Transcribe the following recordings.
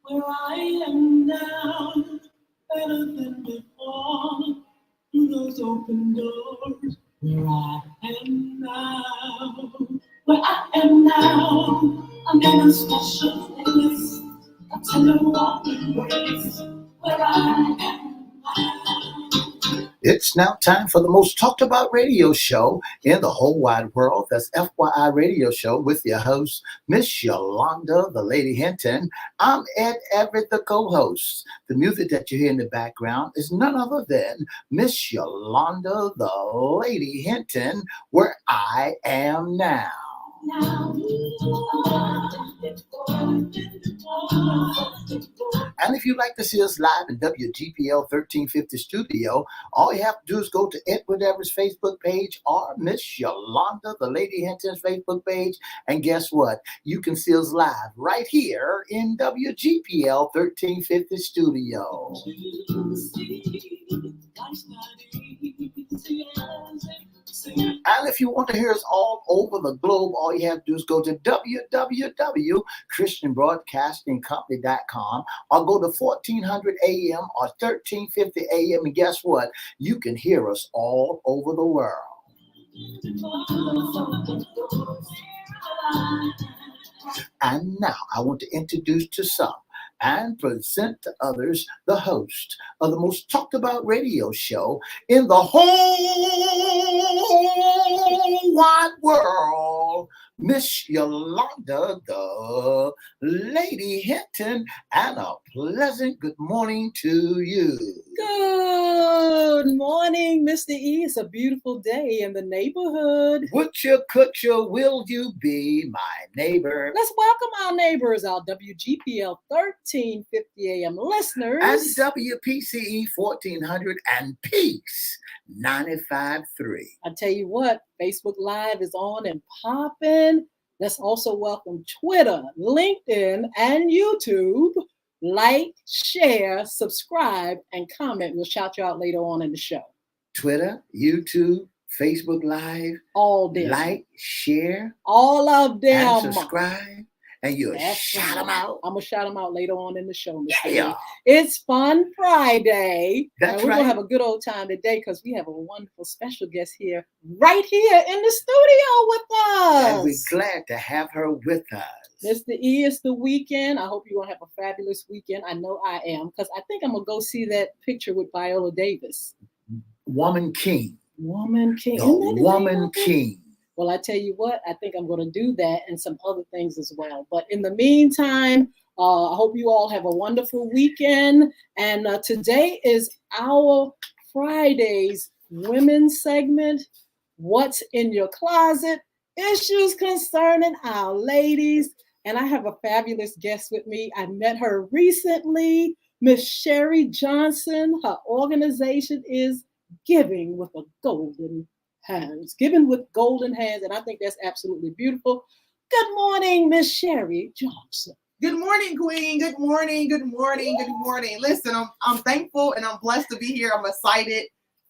Where I am now, better than before. Through those open doors, where I am now. Where I am now, I'm in a special place. A tender warm embrace. Where I am now. It's now time for the most talked about radio show in the whole wide world. That's FYI Radio Show with your host, Miss Yolanda, the Lady Hinton. I'm Ed Everett, the co-host. The music that you hear in the background is none other than Miss Yolanda, the Lady Hinton, where I am now. And if you'd like to see us live in WGPL 1350 studio, all you have to do is go to Edward Everett's Facebook page or Miss Yolanda, the Lady Hinton's Facebook page. And guess what? You can see us live right here in WGPL 1350 studio. And if you want to hear us all over the globe, all you have to do is go to www.christianbroadcastingcompany.com or go to 1400 AM or 1350 AM. And guess what? You can hear us all over the world. And now I want to introduce to some and present to others the host of the most talked about radio show in the whole wide world, Miss Yolanda, the Lady Hinton, and a pleasant good morning to you. Good morning, Mr. E. It's a beautiful day in the neighborhood. Would you, could you, will you be my neighbor? Let's welcome our neighbors, our WGPL 1350 AM listeners. And WPCE 1400 and Peace 95.3. I tell you what, Facebook Live is on and popping. Let's also welcome Twitter, LinkedIn, and YouTube. Like, share, subscribe, and comment. We'll shout you out later on in the show. Twitter, YouTube, Facebook Live. All them. Like, share. All of them. And subscribe. And you'll shout them out. I'm going to shout them out later on in the show. Yeah. It's Fun Friday. That's and we're right. going to have a good old time today because we have a wonderful special guest here, right here in the studio with us. And we're glad to have her with us. Mr. E, it's the weekend. I hope you're going to have a fabulous weekend. I know I am because I think I'm going to go see that picture with Viola Davis. Woman King. Woman King. The Woman King. Well, I tell you what, I think I'm going to do that and some other things as well. But in the meantime, I hope you all have a wonderful weekend. And today is our Friday's women's segment. What's in your closet? Issues concerning our ladies. And I have a fabulous guest with me. I met her recently, Miss Sherry Johnson. Her organization is Giving with a Golden Hands. Giving with Golden Hands. And I think that's absolutely beautiful. Good morning, Miss Sherry Johnson. Good morning, Queen. Good morning. Good morning. Good morning. Listen, I'm thankful and I'm blessed to be here. I'm excited.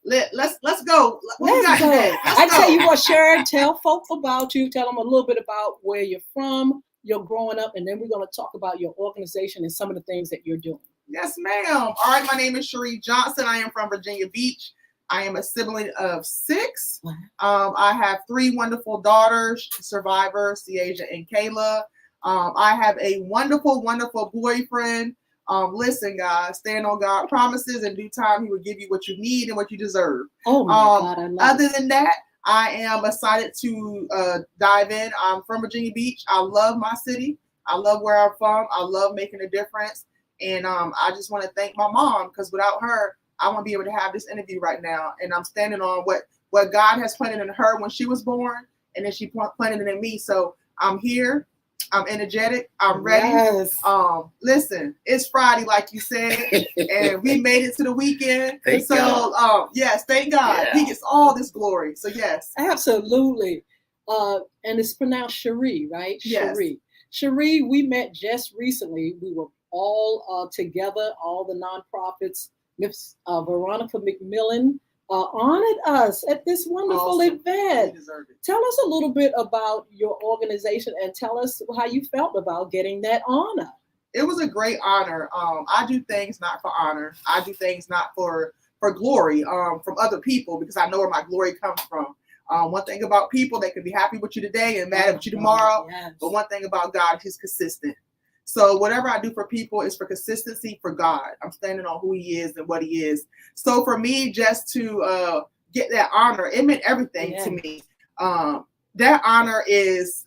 Let's go. Let's go. I tell you what, Sherry, tell folks about you. Tell them a little bit about where you're from, your growing up, and then we're going to talk about your organization and some of the things that you're doing. Yes, ma'am. All right, my name is Sherry Johnson. I am from Virginia Beach. I am a sibling of 6. I have 3 wonderful daughters, Survivor, Ciaja, and Kayla. I have a wonderful, wonderful boyfriend. Listen, guys, stand on God's promises. In due time, He will give you what you need and what you deserve. Oh my God, I love other than that, I am excited to dive in. I'm from Virginia Beach. I love my city. I love where I'm from. I love making a difference. And I just want to thank my mom because without her, I won't be able to have this interview right now. And I'm standing on what God has planted in her when she was born, and then she planted it in me. So I'm here. I'm energetic. I'm ready. Yes. Listen, it's Friday, like you said, and we made it to the weekend. Thank God. Yes, thank God. Yeah. He gets all this glory. So yes. Absolutely. And it's pronounced Cherie, right? Yes. Cherie, we met just recently. We were all together, all the nonprofits. Miss Veronica McMillan honored us at this wonderful Awesome. They event. deserve it. Tell us a little bit about your organization and tell us how you felt about getting that honor. It was a great honor. I do things not for honor. I do things not for glory from other people because I know where my glory comes from. One thing about people, they can be happy with you today and mad at you tomorrow. Yes. But one thing about God, He's consistent. So whatever I do for people is for consistency for God. I'm standing on who He is and what He is. So for me, just to get that honor, it meant everything to me. That honor is,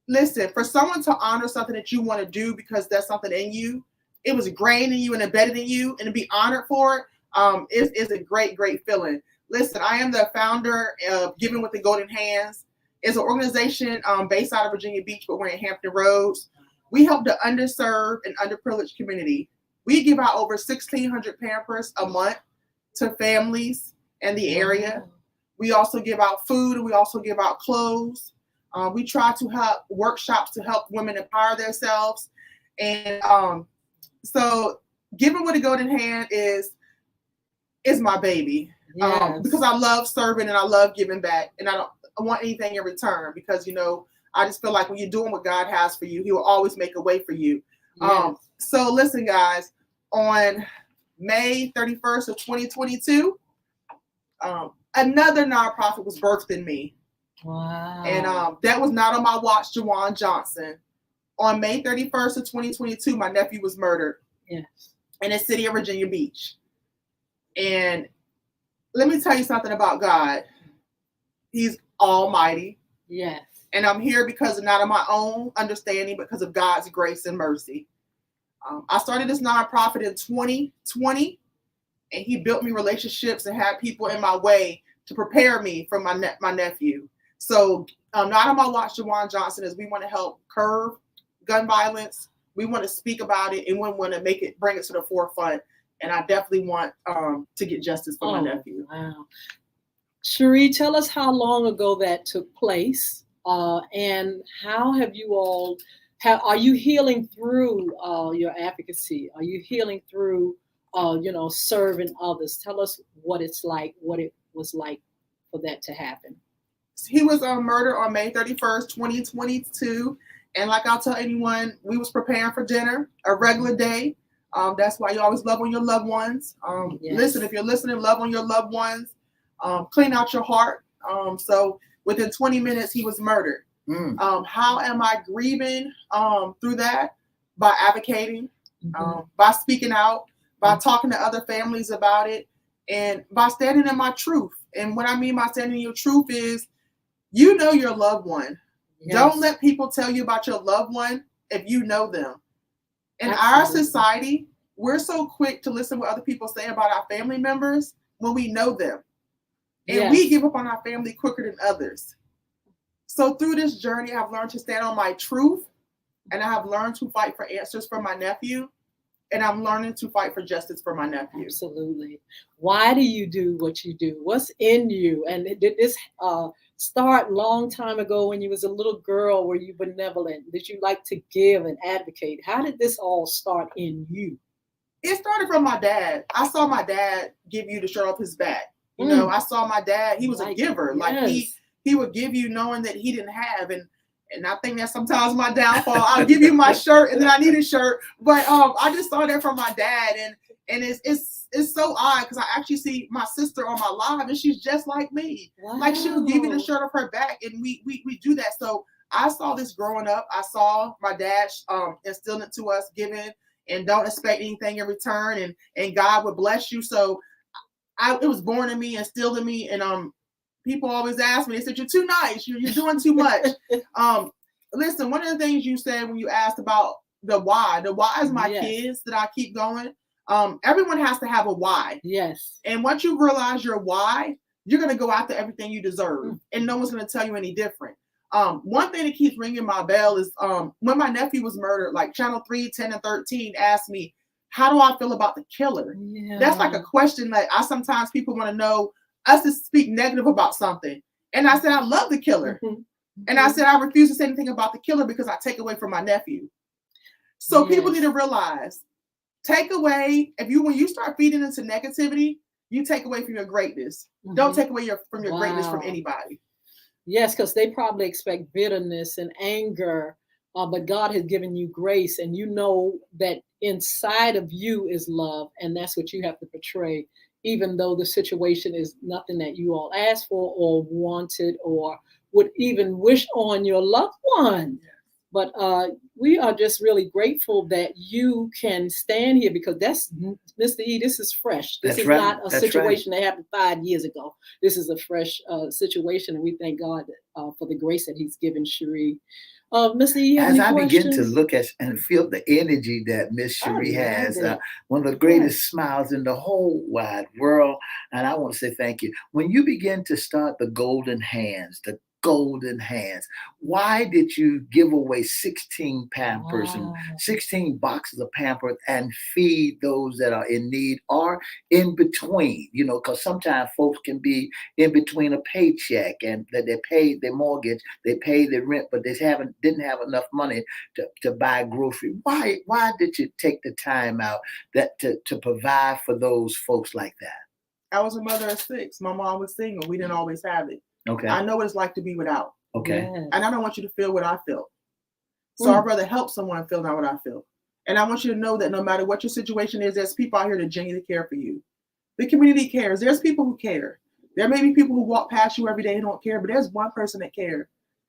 listen, for someone to honor something that you want to do because there's something in you, it was ingrained in you and embedded in you, and to be honored for it is a great, great feeling. Listen, I am the founder of Giving with the Golden Hands. It's an organization based out of Virginia Beach, but we're in Hampton Roads. We help the underserved and underprivileged community. We give out over 1,600 Pampers a month to families in the area. We also give out food, and we also give out clothes. We try to have workshops to help women empower themselves. And so Giving with a Golden Hand is my baby. Yes. Because I love serving and I love giving back. And I don't want anything in return because, I just feel like when you're doing what God has for you, He will always make a way for you. Yes. So listen, guys, on May 31st of 2022, another nonprofit was birthed in me. Wow. And that was not on my watch, Jawan Johnson. On May 31st of 2022, my nephew was murdered. Yes. In the city of Virginia Beach. And let me tell you something about God. He's almighty. Yes. And I'm here because not of my own understanding, but because of God's grace and mercy. I started this nonprofit in 2020, and He built me relationships and had people in my way to prepare me for my nephew. So not on my watch, Jawan Johnson, is we want to help curb gun violence. We want to speak about it, and we want to bring it to the forefront. And I definitely want to get justice for my nephew. Wow. Cherie, tell us how long ago that took place. And how have you all, are you healing through your advocacy? Are you healing through, serving others? Tell us what it was like for that to happen. He was murdered on May 31st, 2022. And like I'll tell anyone, we was preparing for dinner, a regular day. That's why you always love on your loved ones. Yes. Listen, if you're listening, love on your loved ones. Clean out your heart. So within 20 minutes, he was murdered. How am I grieving through that? By advocating, by speaking out, by talking to other families about it, and by standing in my truth. And what I mean by standing in your truth is, your loved one. Yes. Don't let people tell you about your loved one if you know them. In our society, we're so quick to listen to what other people say about our family members when we know them. And we give up on our family quicker than others. So through this journey, I've learned to stand on my truth, and I have learned to fight for answers for my nephew, and I'm learning to fight for justice for my nephew. Absolutely. Why do you do what you do? What's in you? And did this start long time ago when you was a little girl? Were you benevolent? Did you like to give and advocate? How did this all start in you? It started from my dad. I saw my dad give you the shirt off his back. I saw my dad. He was a giver. Yes. Like he would give you knowing that he didn't have. And I think that's sometimes my downfall. I'll give you my shirt and then I need a shirt. But I just saw that from my dad. And it's so odd because I actually see my sister on my live and she's just like me. Wow. Like she would give me the shirt off her back and we do that. So I saw this growing up. I saw my dad instilling it to us, giving and don't expect anything in return, and God would bless you. So it was born in me, instilled in me, and people always ask me, they said, you're too nice, you're doing too much. Listen, one of the things you said when you asked about the why is my kids that I keep going. Everyone has to have a why. Yes. And once you realize your why, you're going to go after everything you deserve, and no one's going to tell you any different. One thing that keeps ringing my bell is when my nephew was murdered, like Channel 3, 10, and 13 asked me, how do I feel about the killer? Yeah. That's like a question that sometimes people want to know us to speak negative about something. And I said, I love the killer. And I said, I refuse to say anything about the killer because I take away from my nephew. So people need to realize, take away, when you start feeding into negativity, you take away from your greatness. Don't take away from your greatness from Wow. anybody. Yes, because they probably expect bitterness and anger, but God has given you grace, and you know that inside of you is love, and that's what you have to portray, even though the situation is nothing that you all asked for or wanted or would even wish on your loved one. But we are just really grateful that you can stand here, because that's, Mr. E, this is fresh. This That's is right. not a That's situation that happened 5 years ago. This is a fresh situation, and we thank God for the grace that He's given Cherie. Mr. E, you have As any I begin to questions? look at and feel the energy that Miss I Cherie has, love it. one of the greatest smiles in the whole wide world. And I want to say thank you. When you begin to start the golden hands, why did you give away 16 Pampers and Wow. 16 boxes of Pampers and feed those that are in need or in between? You know, because sometimes folks can be in between a paycheck and that they paid their mortgage, they paid their rent, but they didn't have enough money to buy grocery. Why did you take the time out that to provide for those folks like that? I was a mother of 6. My mom was single. We didn't always have it. Okay. I know what it's like to be without. Okay. Yes. And I don't want you to feel what I felt. So I'd rather help someone feel not what I feel. And I want you to know that no matter what your situation is, there's people out here that genuinely care for you. The community cares. There's people who care. There may be people who walk past you every day who don't care, but there's one person that cares.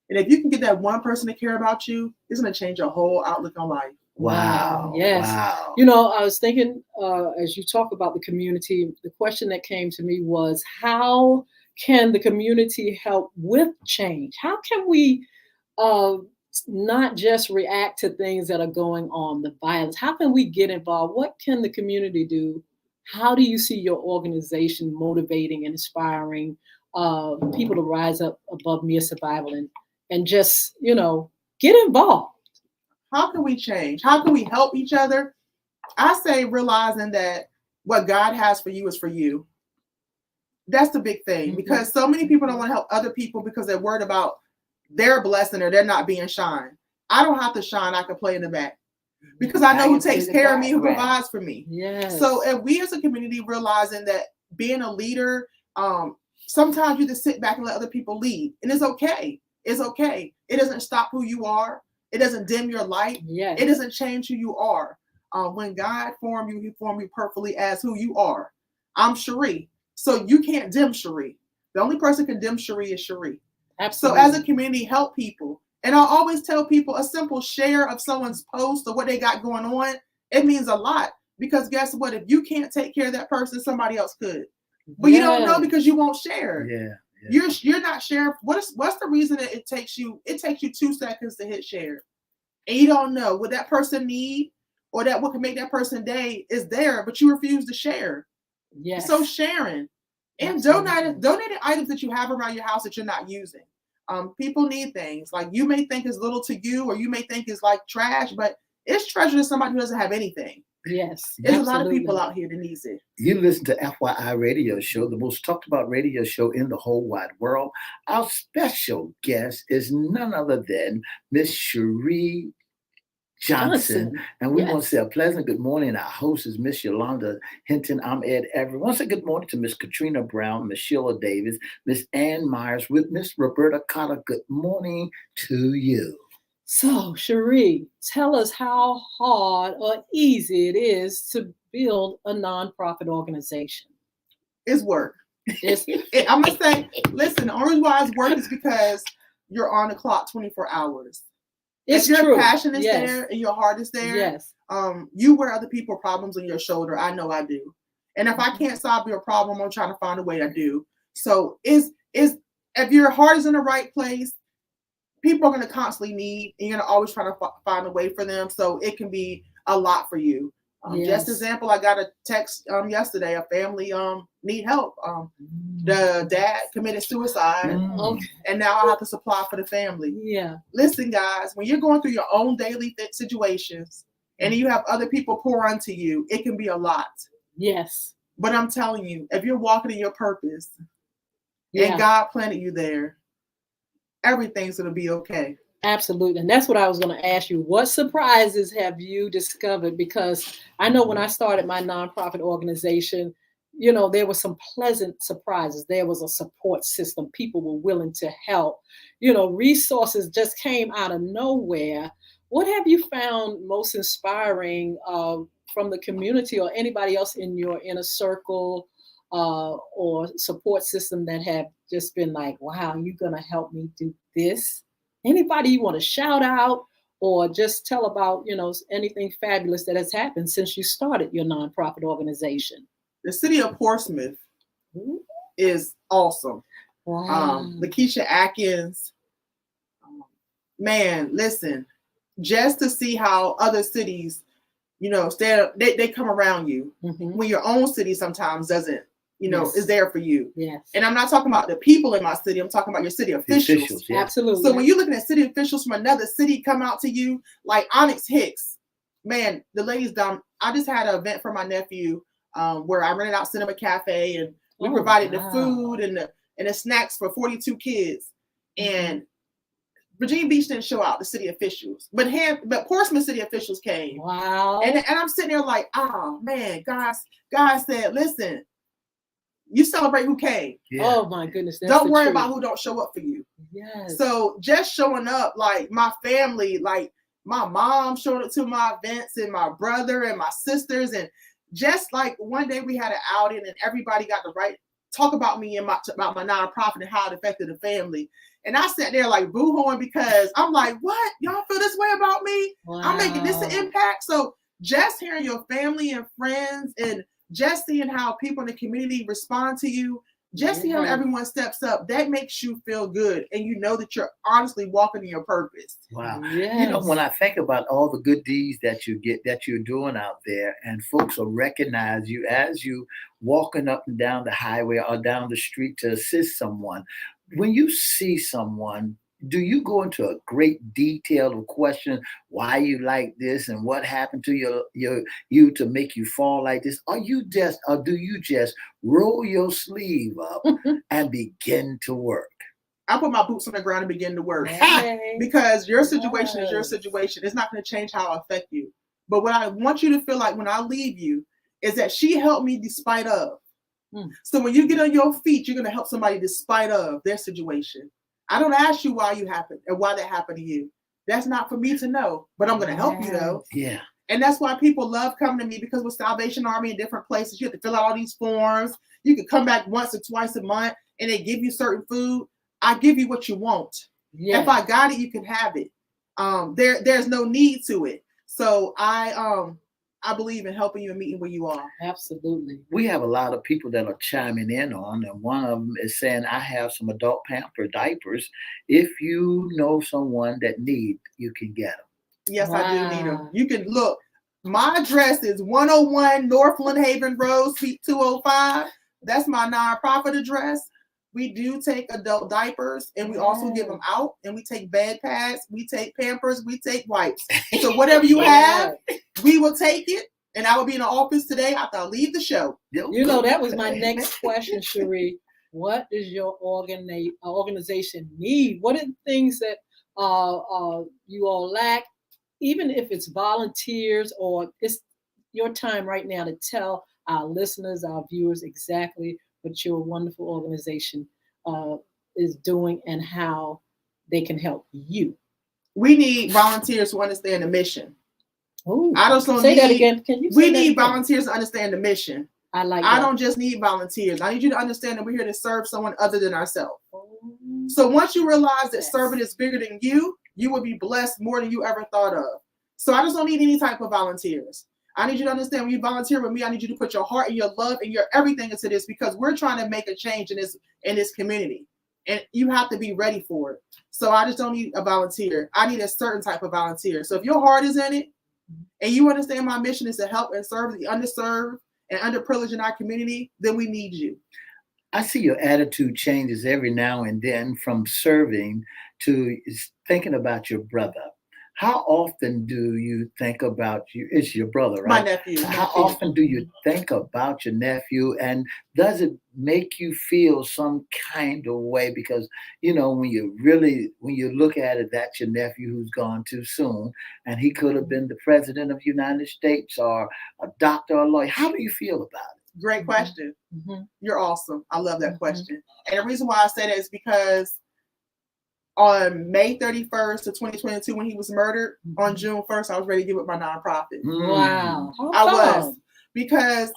And if you can get that one person to care about you, it's going to change your whole outlook on life. Wow. Yes. Wow. You know, I was thinking, as you talk about the community, the question that came to me was, how can the community help with change? How can we not just react to things that are going on, the violence? How can we get involved? What can the community do? How do you see your organization motivating and inspiring people to rise up above mere survival and just, you know, get involved? How can we change? How can we help each other? I say realizing that what God has for you is for you. That's the big thing, because so many people don't want to help other people because they're worried about their blessing or they're not being shined. I don't have to shine. I can play in the back because I know who takes care of me, who provides for me. Yes. So if we as a community realizing that being a leader, sometimes you just sit back and let other people lead, and it's okay. It's okay. It doesn't stop who you are. It doesn't dim your light. Yes. It doesn't change who you are. When God formed you, He formed you perfectly as who you are. I'm Cherie. So you can't dim Cherie. The only person who can dim Cherie is Cherie. Absolutely. So as a community, help people. And I always tell people a simple share of someone's post or what they got going on, it means a lot. Because guess what? If you can't take care of that person, somebody else could. But you don't know because you won't share. Yeah. You're not sharing. What's the reason that it takes you 2 seconds to hit share? And you don't know what that person need or that what can make that person day is there, but you refuse to share. Yes. So sharing and donating items that you have around your house that you're not using. People need things like you may think is little to you, or you may think is like trash, but it's treasure to somebody who doesn't have anything. Yes. There's a lot of people out here that needs it. You listen to FYI Radio Show, the most talked about radio show in the whole wide world. Our special guest is none other than Miss Cherie Johnson. And we want to say a pleasant good morning. Our host is Miss Yolanda Hinton. I'm Ed Everett. I want to say good morning to Miss Katrina Brown, Miss Sheila Davis, Miss Ann Myers with Miss Roberta Cotter. Good morning to you. So, Cherie, tell us how hard or easy it is to build a nonprofit organization. It's work. I'm going to say, listen, the only reason why it's work is because you're on the clock 24 hours. It's if your true. passion is there and your heart is there, yes. You wear other people's problems on your shoulder. I know I do. And if I can't solve your problem, I'm trying to find a way to do. So if your heart is in the right place, people are going to constantly need, and you're going to always try to find a way for them. So it can be a lot for you. Just example, I got a text yesterday, a family need help. The dad committed suicide, and now I have to supply for the family. Yeah. Listen, guys, when you're going through your own daily situations and you have other people pour onto you, it can be a lot. Yes. But I'm telling you, if you're walking in your purpose and God planted you there, everything's going to be okay. Absolutely. And that's what I was going to ask you. What surprises have you discovered? Because I know when I started my nonprofit organization, there were some pleasant surprises. There was a support system. People were willing to help. Resources just came out of nowhere. What have you found most inspiring from the community or anybody else in your inner circle or support system that have just been like, wow, you're going to help me do this? Anybody you want to shout out or just tell about, anything fabulous that has happened since you started your nonprofit organization? The city of Portsmouth is awesome. Wow. Lakeisha Atkins, man, listen, just to see how other cities, they come around you when your own city sometimes doesn't, is there for you. Yes. And I'm not talking about the people in my city. I'm talking about your city officials. Yeah. Absolutely. So when you're looking at city officials from another city come out to you, like Onyx Hicks, man, the ladies down. I just had an event for my nephew where I rented out Cinema Cafe and we provided the food and the snacks for 42 kids. And Virginia Beach didn't show out, the city officials, but Portsmouth city officials came. Wow. And I'm sitting there like, oh man, God said, listen, you celebrate who came. Yeah. Oh my goodness. Don't worry about who don't show up for you. Yes. So just showing up, like my family, like my mom showed up to my events and my brother and my sisters. And just like one day we had an outing and everybody got to talk about me and about my nonprofit and how it affected the family. And I sat there like boo-hooing because I'm like, what? Y'all feel this way about me? Wow. I'm making this an impact. So just hearing your family and friends and just seeing how people in the community respond to you, just seeing how everyone steps up, that makes you feel good. And you know that you're honestly walking in your purpose. Wow. Yes. When I think about all the good deeds that you're doing out there, and folks will recognize you as you walking up and down the highway or down the street to assist someone. When you see someone, do you go into a great detail of question why you like this and what happened to you to make you fall like this? Or do you just roll your sleeve up and begin to work? I put my boots on the ground and begin to work. Hey. Because your situation is your situation. It's not going to change how I affect you. But what I want you to feel like when I leave you is that she helped me despite of. So when you get on your feet, you're going to help somebody despite of their situation. I don't ask you why you happened and why that happened to you. That's not for me to know, but I'm going to help you though. Yeah. And that's why people love coming to me, because with Salvation Army in different places, you have to fill out all these forms. You can come back once or twice a month and they give you certain food. I give you what you want. Yes. If I got it, you can have it. There's no need to it. So I believe in helping you and meeting where you are. Absolutely. We have a lot of people that are chiming in on, and one of them is saying, I have some adult pamper diapers. If you know someone that need, you can get them. Yes, wow. I do need them. You can look. My address is 101 Northland Haven Road, Suite 205. That's my nonprofit address. We do take adult diapers, and we also give them out, and we take bed pads, we take Pampers, we take wipes. So whatever you have, we will take it. And I will be in the office today after I leave the show. That was my next question, Cherie. What does your organization need? What are the things that you all lack? Even if it's volunteers, or it's your time right now to tell our listeners, our viewers, exactly what your wonderful organization is doing and how they can help you. We need volunteers to understand the mission. Ooh, I just don't say need, that again. Can you? We need volunteers to understand the mission. I don't just need volunteers. I need you to understand that we're here to serve someone other than ourselves. So once you realize that serving is bigger than you, you will be blessed more than you ever thought of. So I just don't need any type of volunteers. I need you to understand when you volunteer with me, I need you to put your heart and your love and your everything into this, because we're trying to make a change in this community, and you have to be ready for it. So I just don't need a volunteer. I need a certain type of volunteer. So if your heart is in it and you understand my mission is to help and serve the underserved and underprivileged in our community, then we need you. I see your attitude changes every now and then from serving to thinking about your brother. How often do you think about you? It's your brother, right? My nephew. How often do you think about your nephew? And does it make you feel some kind of way? Because, when you look at it, that's your nephew who's gone too soon. And he could have been the president of the United States or a doctor or a lawyer. How do you feel about it? Great question. Mm-hmm. You're awesome. I love that Mhm. question. And the reason why I say that is because on May 31st of 2022, when he was murdered, on Mhm. June 1st, I was ready to give up my nonprofit. Wow. How I was. come? Because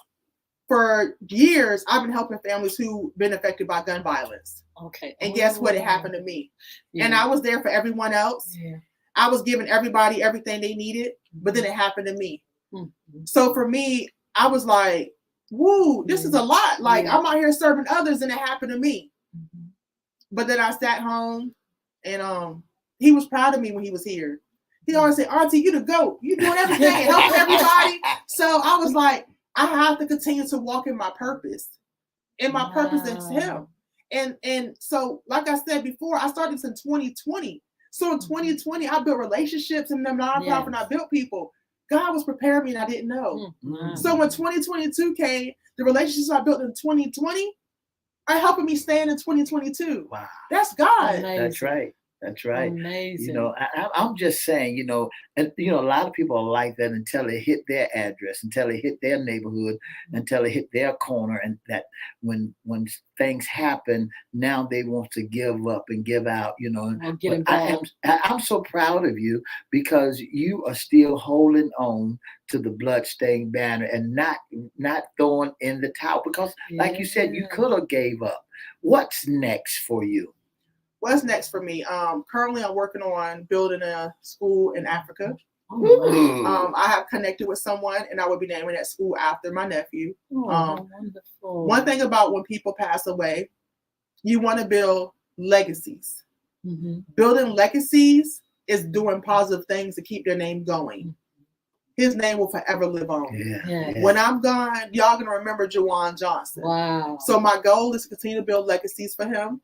for years, I've been helping families who've been affected by gun violence. Okay. And guess what? It happened to me. Yeah. And I was there for everyone else. Yeah. I was giving everybody everything they needed, but then it happened to me. Mm-hmm. So for me, I was like, woo, this is a lot. Like, Yeah. I'm out here serving others and it happened to me. Mm-hmm. But then I sat home and he was proud of me when he was here. He always said, Auntie, you the GOAT. You doing everything, helping everybody. So I was like, I have to continue to walk in my purpose. And my purpose is him. And so, like I said before, I started in 2020. So in 2020, I built relationships in the nonprofit and I built people. God was preparing me and I didn't know. Mm-hmm. So when 2022 came, the relationships I built in 2020 are helping me stand in 2022. Wow. That's God. Amazing. That's right. That's right. Amazing. You know, I'm just saying, you know, and you know, a lot of people are like that until it hit their address, until it hit their neighborhood, until it hit their corner, and that when things happen, now they want to give up and give out, you know. Or get involved. I'm so proud of you because you are still holding on to the bloodstained banner and not throwing in the towel because, like you said, you could have gave up. What's next for you? What's next for me? Currently, I'm working on building a school in Africa. I have connected with someone, and I will be naming that school after my nephew. Wonderful. One thing about when people pass away, you want to build legacies. Mm-hmm. Building legacies is doing positive things to keep their name going. His name will forever live on. Yeah. When I'm gone, y'all gonna remember Juwan Johnson. Wow. So my goal is to continue to build legacies for him.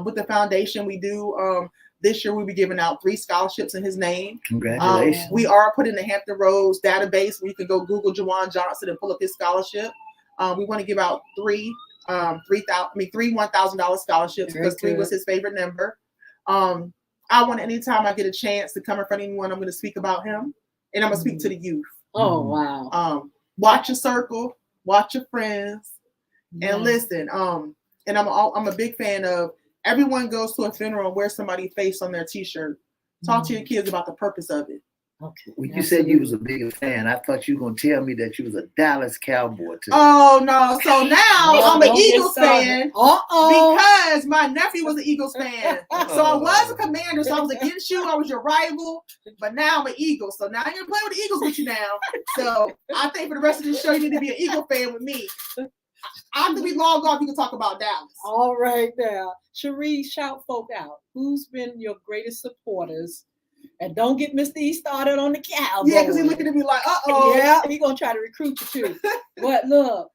With the foundation we do, this year we'll be giving out 3 scholarships in his name. Congratulations. We are putting the Hampton Roads database where you can go Google Juwan Johnson and pull up his scholarship. We want to give out three $1,000 scholarships because 3 was his favorite number. I want anytime I get a chance to come in front of anyone, I'm going to speak about him, and I'm going to speak to the youth. Oh wow. Watch your circle, watch your friends, and listen. And I'm a big fan of everyone goes to a funeral and wears somebody's face on their t-shirt. Talk to your kids about the purpose of it. Okay. When you said you was a big fan, I thought you were going to tell me that you was a Dallas Cowboy too. Oh, no. So now I'm an Eagles fan because my nephew was an Eagles fan. So I was a Commander, so I was against you. I was your rival. But now I'm an Eagle. So now I'm going to play with the Eagles with you now. So I think for the rest of this show, you need to be an Eagle fan with me. After we log off, you can talk about Dallas. All right now. Cherie, shout folk out. Who's been your greatest supporters? And don't get Mr. E started on the Cowboys. Yeah, because he's looking at me like, uh-oh. Yeah, he's going to try to recruit you too. But look,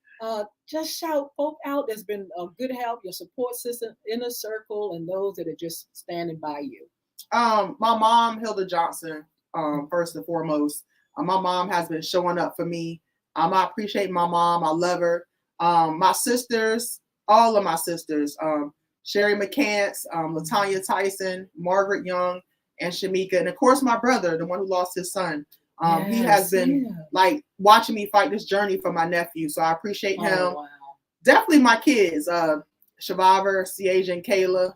just shout folk out that's been a good help, your support system, inner circle, and those that are just standing by you. My mom, Hilda Johnson, first and foremost. My mom has been showing up for me. I appreciate my mom. I love her. My sisters, all of my sisters, Sherry McCants, LaTanya Tyson, Margaret Young, and Shamika, and of course my brother, the one who lost his son. He has been like watching me fight this journey for my nephew, so I appreciate him. Wow. Definitely my kids, Shabava, Siaja, and Kayla.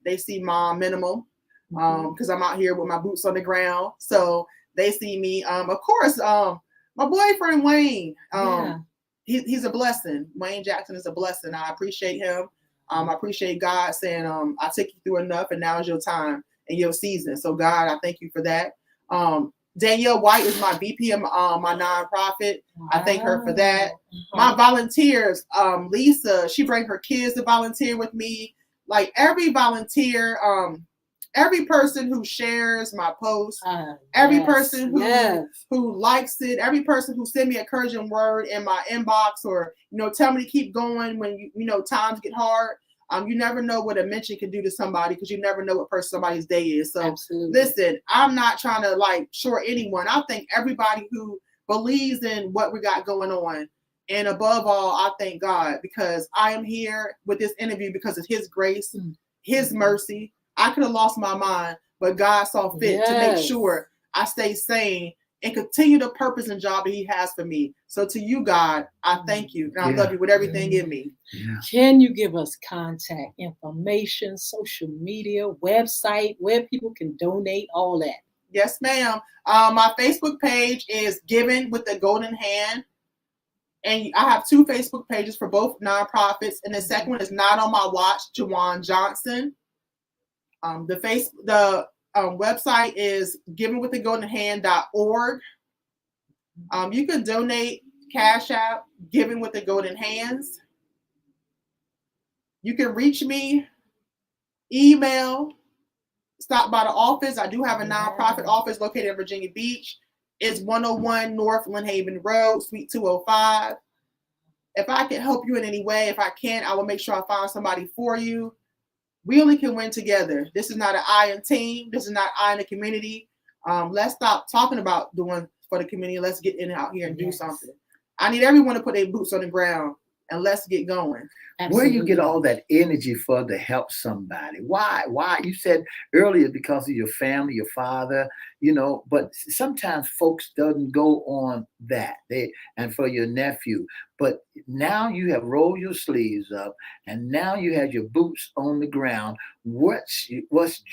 They see mom minimal because I'm out here with my boots on the ground, so they see me. Of course, my boyfriend Wayne. He's a blessing. Wayne Jackson is a blessing. I appreciate him. I appreciate God saying, I took you through enough and now is your time and your season. So God, I thank you for that. Danielle White is my VP of my nonprofit. I thank her for that. My volunteers, Lisa, she brings her kids to volunteer with me. Like every volunteer, every person who shares my post, every person who likes it, every person who send me a encouraging word in my inbox or, tell me to keep going when, times get hard. You never know what a mention can do to somebody because you never know what person somebody's day is. So listen, I'm not trying to short anyone. I thank everybody who believes in what we got going on. And above all, I thank God because I am here with this interview because of his grace, his mercy. I could have lost my mind, but God saw fit to make sure I stay sane and continue the purpose and job that he has for me. So to you, God, I thank you. And I love you with everything in me. Yeah. Can you give us contact information, social media, website, where people can donate, all that? Yes, ma'am. My Facebook page is Giving with the Golden Hand. And I have 2 Facebook pages for both nonprofits. And the second one is Not on My Watch, Jawan Johnson. The website is givingwiththegoldenhand.org. You can donate Cash App, Giving with the Golden Hands. You can reach me, email, stop by the office. I do have a nonprofit office located in Virginia Beach. It's 101 North Lynnhaven Road, Suite 205. If I can help you in any way, if I can, I will make sure I find somebody for you. We only can win together. This is not an I in team. This is not I in the community. Let's stop talking about doing for the community. Let's get in out here and do something. I need everyone to put their boots on the ground and let's get going. Absolutely. Where you get all that energy for to help somebody? Why? You said earlier because of your family, your father, but sometimes folks doesn't go on that. And for your nephew. But now you have rolled your sleeves up and now you have your boots on the ground. What's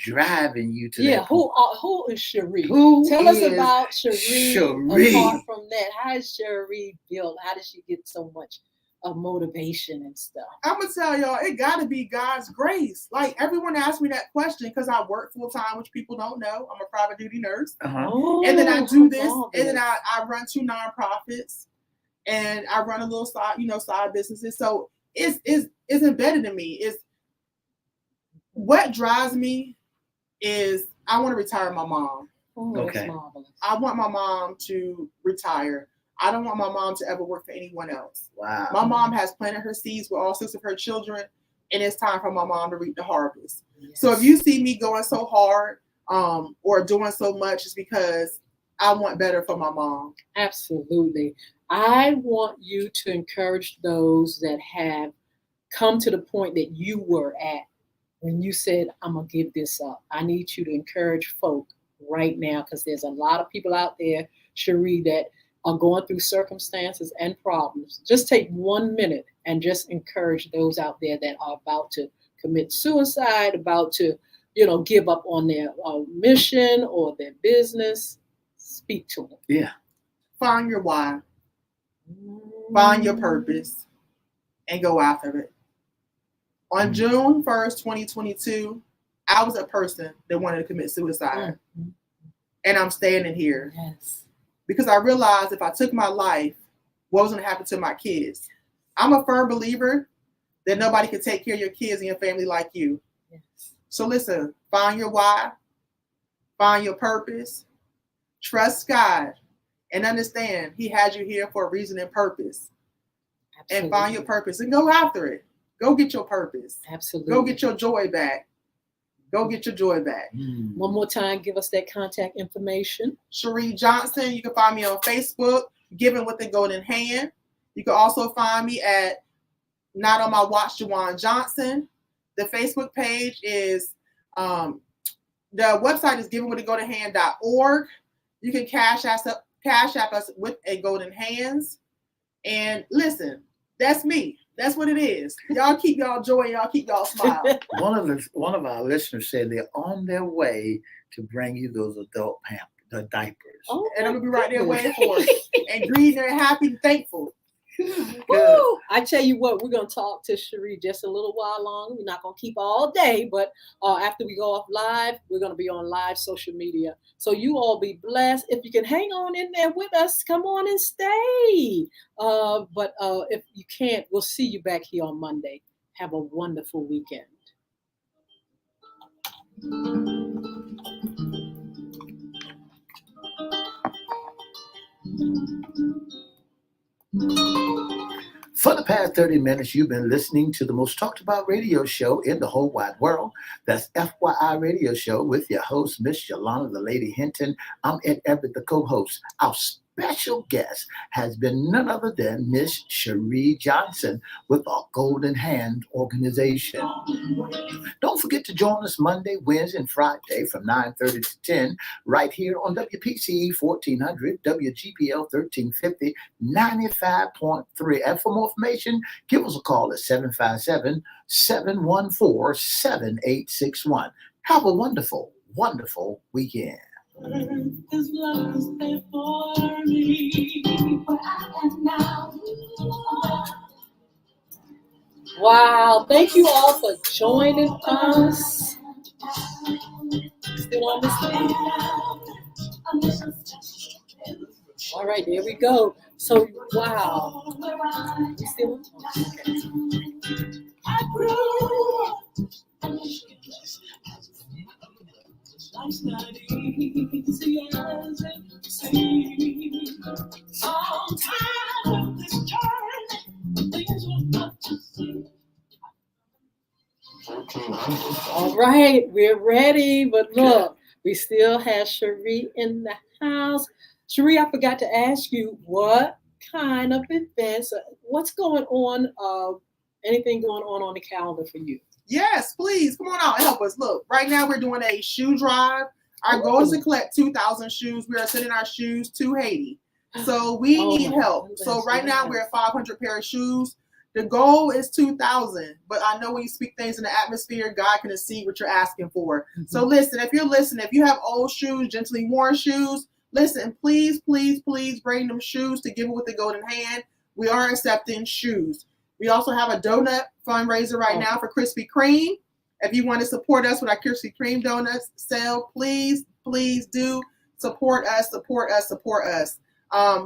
driving you to that? Yeah, who is Cherie? Who Tell us is about Cherie. Cherie? Apart from that, how is Cherie built? How does she get so much motivation and stuff? I'm gonna tell y'all, it gotta be God's grace. Like everyone asks me that question because I work full time, which people don't know. I'm a private duty nurse, and then I do this, and then I run 2 nonprofits, and I run a little side businesses. So it's embedded in me. It's what drives me is I want to retire my mom. Okay. That's marvelous. I want my mom to retire. I don't want my mom to ever work for anyone else. Wow. My mom has planted her seeds with all 6 of her children, and it's time for my mom to reap the harvest. Yes. So if you see me going so hard or doing so much, it's because I want better for my mom. Absolutely. I want you to encourage those that have come to the point that you were at when you said, I'm going to give this up. I need you to encourage folk right now because there's a lot of people out there, Cherie, that are going through circumstances and problems. Just take 1 minute and just encourage those out there that are about to commit suicide, about to, give up on their mission or their business. Speak to them. Yeah. Find your why. Find your purpose and go after it. On June 1st, 2022, I was a person that wanted to commit suicide. And I'm standing here. Yes. Because I realized if I took my life, what was going to happen to my kids? I'm a firm believer that nobody can take care of your kids and your family like you. Yes. So listen, find your why, find your purpose, trust God, and understand He has you here for a reason and purpose. Absolutely. And find your purpose and go after it. Go get your purpose. Absolutely. Go get your joy back. Go get your joy back. One more time, give us that contact information. Cherie Johnson. You can find me on Facebook, Giving with the Golden Hand. You can also find me at Not on My Watch, Jawan Johnson. The Facebook page is, the website is givingwiththegoldenhand.org. You can cash app us with a golden hands. And listen, that's me. That's what it is. Y'all keep y'all joy. Y'all keep y'all smile. One of our listeners said they're on their way to bring you those adult the diapers. Oh, and I'm gonna be right there waiting for it and greeting her, happy and thankful. Woo! I tell you what, we're gonna talk to Cherie just a little while longer. We're not gonna keep all day, but after we go off live, we're gonna be on live social media. So you all be blessed. If you can hang on in there with us, come on and stay. But if you can't, we'll see you back here on Monday. Have a wonderful weekend. For the past 30 minutes, you've been listening to the most talked about radio show in the whole wide world. That's FYI Radio Show with your host, Miss Yolanda, the Lady Hinton. I'm Ed Everett, the co-host. Our special guest has been none other than Miss Cherie Johnson with our Golden Hand organization. Don't forget to join us Monday, Wednesday, and Friday from 9:30 to 10 right here on WPCE 1400, WGPL 1350, 95.3. And for more information, give us a call at 757-714-7861. Have a wonderful, wonderful weekend. His love is there for me, where I am now. Wow, thank you all for joining us. Still on this thing. All right, there we go. So, wow. You still okay. I grew. Life's not easy as it seems. Sometimes with this journey, things will not to see. All right, we're ready. But look, we still have Cherie in the house. Cherie, I forgot to ask you what kind of events, what's going on, anything going on the calendar for you? Yes, please come on out and help us. Look, right now we're doing a shoe drive. Our goal is to collect 2,000 shoes. We are sending our shoes to Haiti. So we need help. So right now we're at 500 pair of shoes. The goal is 2,000. But I know when you speak things in the atmosphere, God can see what you're asking for. Mm-hmm. So listen, if you're listening, if you have old shoes, gently worn shoes, listen, please, please, please bring them shoes to give it with the golden hand. We are accepting shoes. We also have a donut fundraiser right now for Krispy Kreme. If you want to support us with our Krispy Kreme donuts sale, please, please do support us, support us, support us.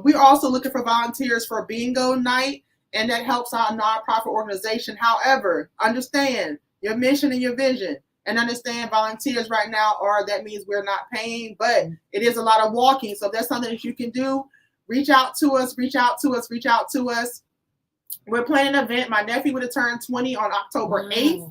We're also looking for volunteers for bingo night, and that helps our nonprofit organization. However, understand your mission and your vision, and understand volunteers right now that means we're not paying, but it is a lot of walking. So if there's something that you can do, reach out to us, reach out to us, reach out to us. We're planning an event. My nephew would have turned 20 on October 8th.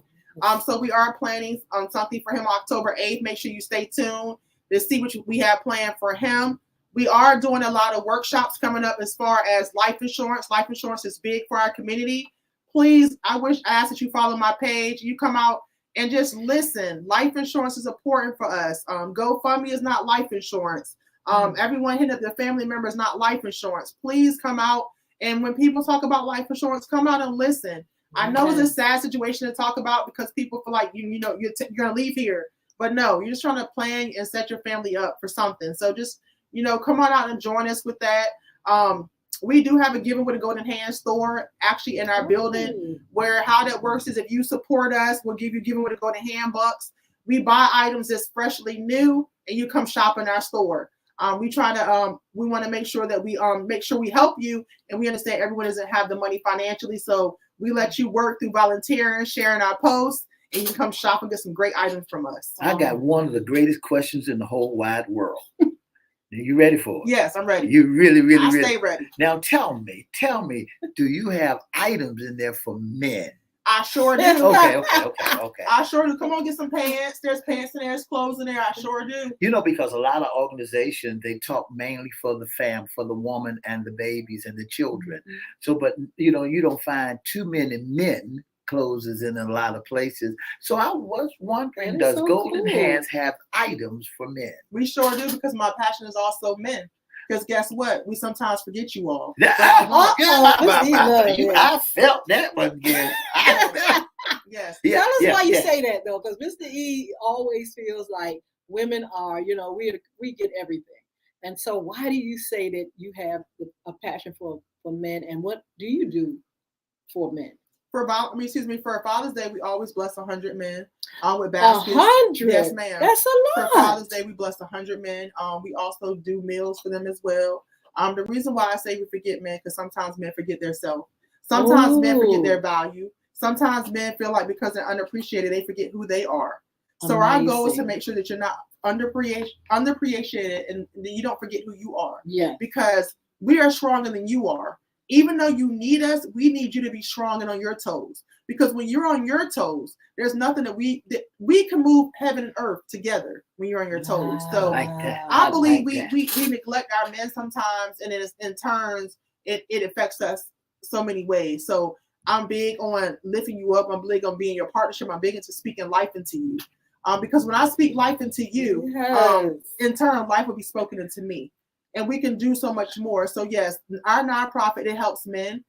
So we are planning on something for him October 8th. Make sure you stay tuned to see what we have planned for him. We are doing a lot of workshops coming up as far as life insurance. Life insurance is big for our community. Please, I ask that you follow my page. You come out and just listen. Life insurance is important for us. GoFundMe is not life insurance. Everyone hitting up their family member is not life insurance. Please come out. And when people talk about life insurance, come out and listen. I know it's a sad situation to talk about because people feel like you're going to leave here. But no, you're just trying to plan and set your family up for something. So just, come on out and join us with that. We do have a Giving with a Golden Hand store actually in our building, where how that works is if you support us, we'll give you Giving with a Golden Hand bucks. We buy items that's freshly new and you come shop in our store. We want to make sure that we help you, and we understand everyone doesn't have the money financially. So we let you work through volunteering, sharing our posts, and you can come shop and get some great items from us. I got one of the greatest questions in the whole wide world. Are you ready for it? Yes, I'm ready. You really, really, I really. stay ready. Now tell me, do you have items in there for men? I sure do. Okay. I sure do. Come on, get some pants. There's pants in there. There's clothes in there. I sure do. Because a lot of organizations, they talk mainly for the for the woman and the babies and the children. Mm-hmm. So, but you don't find too many men clothes in a lot of places. So I was wondering, does Golden Hands have items for men? We sure do, because my passion is also men. Because guess what? We sometimes forget you all. I felt that one again. Yes. Tell us why you say that, though, because Mr. E always feels like women are, we get everything. And so why do you say that you have a passion for men, and what do you do for men? For Father's Day, we always bless 100 men with baskets. 100? Yes, ma'am. That's a lot. For Father's Day, we bless 100 men. We also do meals for them as well. The reason why I say we forget men, because sometimes men forget their self. Sometimes men forget their value. Sometimes men feel like because they're unappreciated, they forget who they are. So our goal is to make sure that you're not underappreciated and that you don't forget who you are. Yeah. Because we are stronger than you are. Even though you need us, we need you to be strong and on your toes. Because when you're on your toes, there's nothing that we can move heaven and earth together when you're on your toes. So Like that. I believe like we that. neglect our men sometimes, and in turns it affects us so many ways. So I'm big on lifting you up. I'm big on being your partnership. I'm big into speaking life into you. Because when I speak life into you, in turn, life will be spoken into me. And we can do so much more. So yes, our nonprofit, it helps men.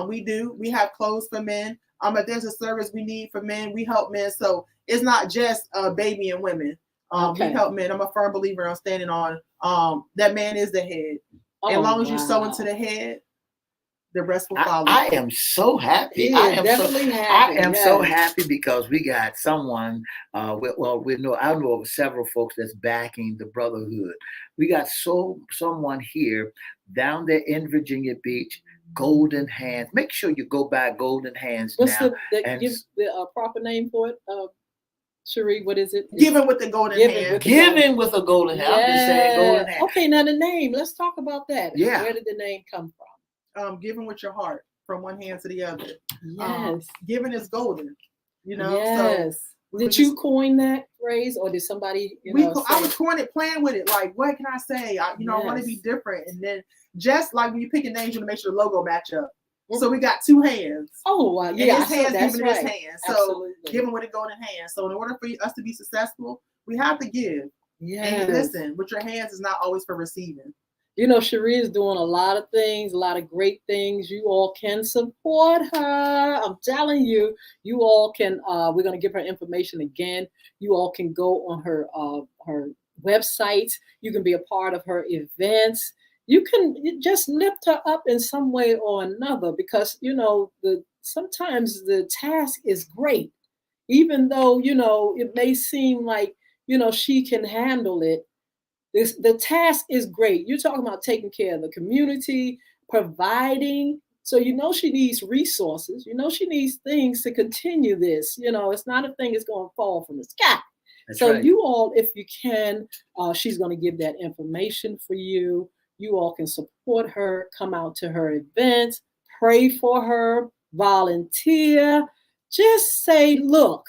We have clothes for men. If there's a service we need for men, we help men. So it's not just baby and women. We help men. I'm a firm believer on standing on that man is the head. As long as you sow into the head, the rest will follow. I am so happy. He I is am definitely so, happy, I am so yes. happy because we got someone. I know of several folks that's backing the brotherhood. We got someone here down there in Virginia Beach, Golden Hands. Make sure you go by Golden Hands What's now. give the proper name for it? Cherie, what is it? Giving with the golden hand. Giving with a golden hand. I'm just saying golden hand. Okay, now the name. Let's talk about that. Yeah. Where did the name come from? Giving with your heart from one hand to the other. Yes. Giving is golden. Yes. So did you coin that phrase, or did somebody? I was coining it, playing with it. Like, what can I say? I want to be different, and then just like when you pick a name, you want to make sure the logo match up. So we got two hands. Oh, and yeah. his hands that's giving right. his hands. So Absolutely. giving with a golden hand. So in order for us to be successful, we have to give. Yes. And listen, with your hands is not always for receiving. Cherie is doing a lot of things, a lot of great things. You all can support her. I'm telling you, you all can. We're going to give her information again. You all can go on her website. You can be a part of her events. You can just lift her up in some way or another, because sometimes the task is great, even though it may seem like she can handle it. The task is great. You're talking about taking care of the community, providing. So she needs resources. She needs things to continue this. It's not a thing that's going to fall from the sky. That's so right. You all, if you can, she's going to give that information for you. You all can support her, come out to her events, pray for her, volunteer. Just say, look,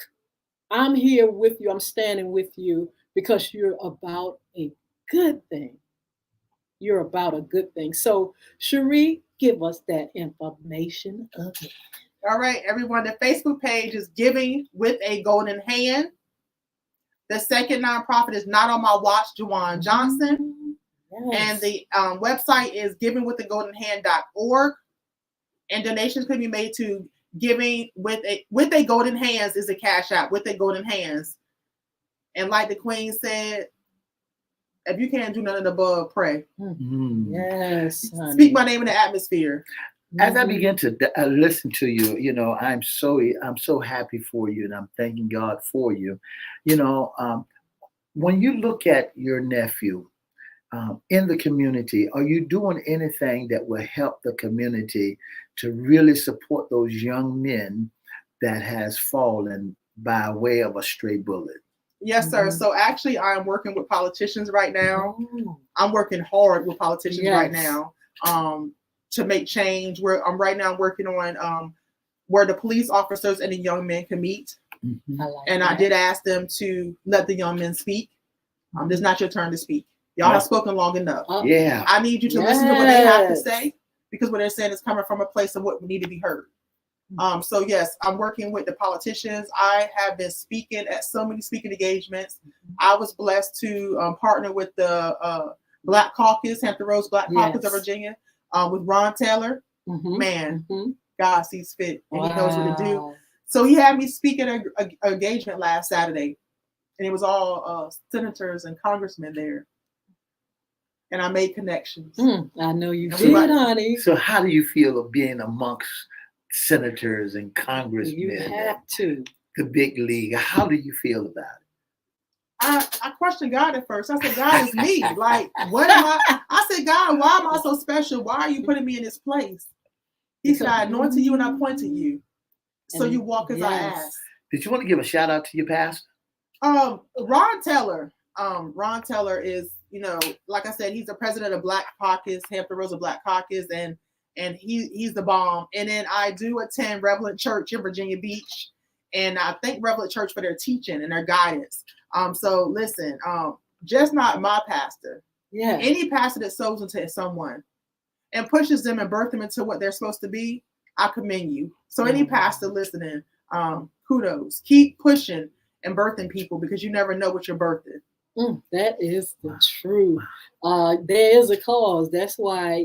I'm here with you. I'm standing with you because you're about a good thing. You're about a good thing. So, Cherie, give us that information again. All right, everyone. The Facebook page is Giving with a Golden Hand. The second nonprofit is Not on My Watch, Juwan Johnson. Yes. And the website is givingwiththegoldenhand.org. And donations can be made to Giving with a Golden Hands is a cash app, with a Golden Hands. And like the Queen said, if you can't do nothing above, pray. Mm-hmm. Yes. Honey. Speak my name in the atmosphere. As I begin to listen to you, I'm so happy for you, and I'm thanking God for you. When you look at your nephew in the community, are you doing anything that will help the community to really support those young men that has fallen by way of a stray bullet? Yes, sir. So actually, I'm working with politicians right now. I'm working hard with politicians right now to make change. I'm right now working on where the police officers and the young men can meet. Mm-hmm. I did ask them to let the young men speak. This is not your turn to speak. Y'all have spoken long enough. Yeah. I need you to listen to what they have to say, because what they're saying is coming from a place of what we need to be heard. So yes, I'm working with the politicians. I have been speaking at so many speaking engagements. I was blessed to partner with the Black Caucus, Hampton Roads Black Caucus of Virginia, with Ron Taylor. Mm-hmm. Man, God sees fit, and He knows what to do. So he had me speak at an engagement last Saturday, and it was all senators and congressmen there. And I made connections. I know you did, honey. So how do you feel of being amongst senators and congressmen? You have to. The big league. How do you feel about it? I questioned God at first. I said, God, is me. Like, what am I? I said, God, why am I so special? Why are you putting me in this place? He said, I anointed you and I appointed you. So you walk as I ask. Did you want to give a shout out to your pastor? Ron Taylor. Ron Taylor is, like I said, he's the president of Black Caucus, Hampton Roads Black Caucus, and and he's the bomb. And then I do attend Revelate Church in Virginia Beach, and I thank Revelate Church for their teaching and their guidance. So listen, just not my pastor. Yeah. Any pastor that sows into someone and pushes them and birth them into what they're supposed to be, I commend you. So any pastor listening, kudos. Keep pushing and birthing people, because you never know what you're birthing. That is the truth. There is a cause. That's why,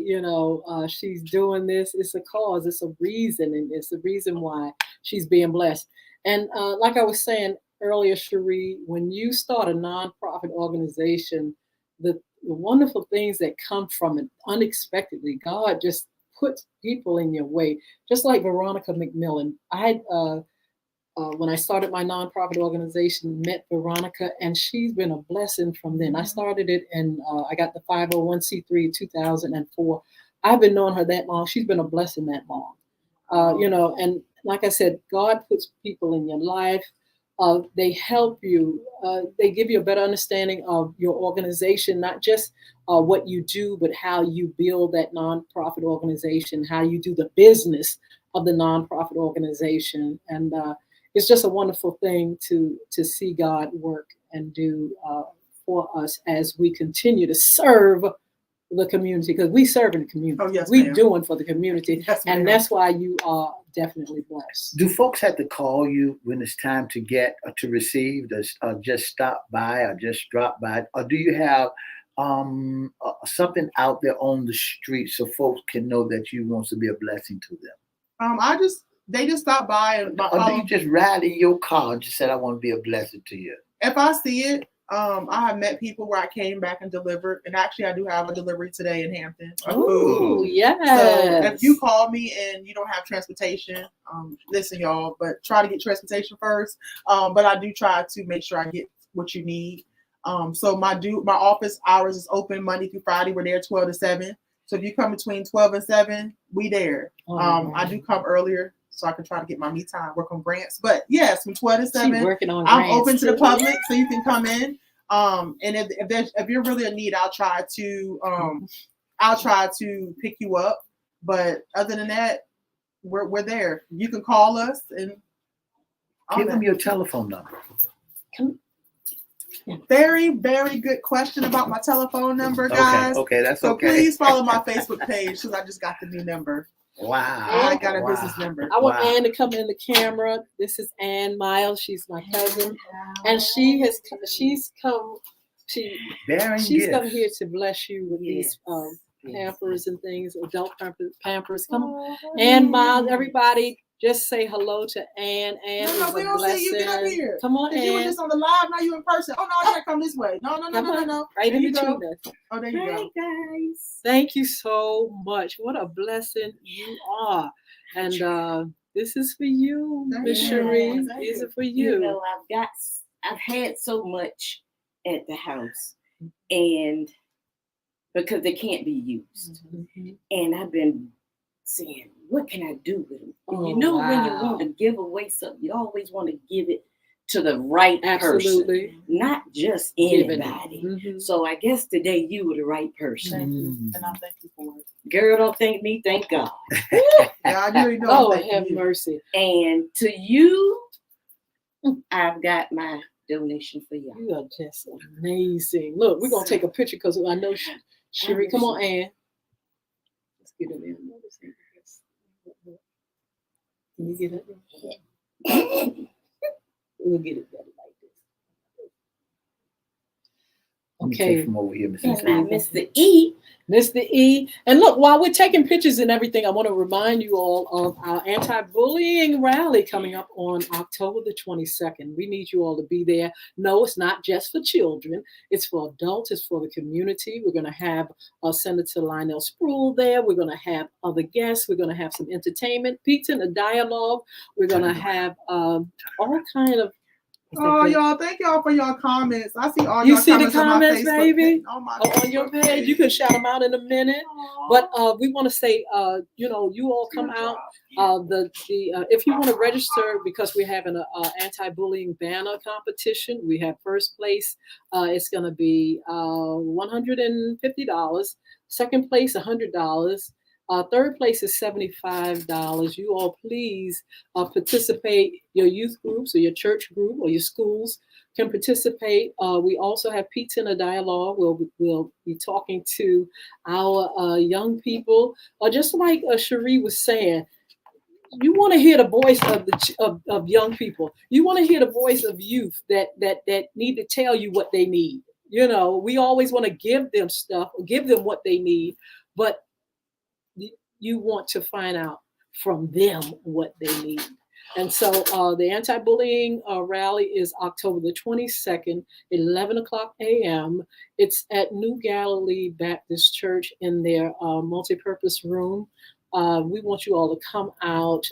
she's doing this. It's a cause. It's a reason. And it's the reason why she's being blessed. And like I was saying earlier, Cherie, when you start a nonprofit organization, the wonderful things that come from it unexpectedly, God just puts people in your way. Just like Veronica McMillan. I had when I started my nonprofit organization, met Veronica, and she's been a blessing from then. I started it, and I got the 501c3 in 2004. I've been knowing her that long. She's been a blessing that long. And like I said, God puts people in your life. They help you. They give you a better understanding of your organization, not just what you do, but how you build that nonprofit organization, how you do the business of the nonprofit organization. And it's just a wonderful thing to see God work and do for us as we continue to serve the community, because we serve in the community. Oh, yes, we ma'am. doing for the community. Yes, and ma'am. that's why you are definitely blessed. Do folks have to call you when it's time to get or to receive? Does just stop by or just drop by? Or do you have something out there on the street so folks can know that you want to be a blessing to them? They just stop by, and Or do you just ride in your car and just said, I want to be a blessing to you? if I see it, I have met people where I came back and delivered, and actually I do have a delivery today in Hampton. Oh, yes. So if you call me and you don't have transportation, listen, y'all, but try to get transportation first. But I do try to make sure I get what you need. So my office hours is open Monday through Friday. We're there 12 to 7. So if you come between 12 and 7, we there. I do come earlier, so I can try to get my me time, work on grants. But yes, from 12 to 7, I'm open to the public, so you can come in. And if you're really in need, I'll try to pick you up. But other than that, we're there. You can call us and give them your telephone number. Very, very good question about my telephone number, guys. Okay, that's so okay. So please follow my Facebook page, because I just got the new number. Wow. I got a business number. I want Ann to come in the camera. This is Ann Miles. She's my cousin. And she's come here to bless you with these Pampers and things, adult Pampers. Come on. Ann Miles, everybody, just say hello to Ann. Ann No, we don't see you. Get up here. Come on, Ann. You were just on the live, now you in person. Oh, no, you gotta come this way. No. Right in between us. Oh, there you go. Hi, guys. Thank you so much. What a blessing you are. And this is for you, Miss Cherie. These are for you. You know, I've had so much at the house, and because they can't be used. Mm-hmm. And I've been saying, what can I do with them? And when you want to give away something, you always want to give it to the right person, not just anybody. Mm-hmm. So I guess today you were the right person. Thank you. And I thank you for it. Girl, don't thank me, thank God. God, you already know. Oh, have mercy. And to you, I've got my donation for y'all. You are just amazing. Look, we're going to take a picture because I know Cherie. Come on, Ann. Let's get it in. Can you get it in? We'll get it better like this. Okay. From over here, Mr. E. Mr. E. And look, while we're taking pictures and everything, I want to remind you all of our anti-bullying rally coming up on October the 22nd. We need you all to be there. No, it's not just for children. It's for adults. It's for the community. We're going to have Senator Lionel Spruill there. We're going to have other guests. We're going to have some entertainment, pizza, and a dialogue. We're going to have all kind of. Oh, y'all, thank y'all for y'all comments. I see all you y'all see comments the comments, on my baby? on your page. You can shout them out in a minute. Aww. But we want to say, you all come out. If you want to register, because we're having an anti-bullying banner competition, we have first place. It's going to be $150. Second place, $100. Third place is $75. You all please participate. Your youth groups or your church group or your schools can participate. We also have Pizza in a Dialogue. We'll be talking to our young people. Just like Cherie was saying, you want to hear the voice of young people. You want to hear the voice of youth that need to tell you what they need. We always want to give them stuff, give them what they need, but you want to find out from them what they need. And so the anti-bullying rally is October the 22nd, 11 o'clock a.m. It's at New Galilee Baptist Church in their multipurpose room. We want you all to come out.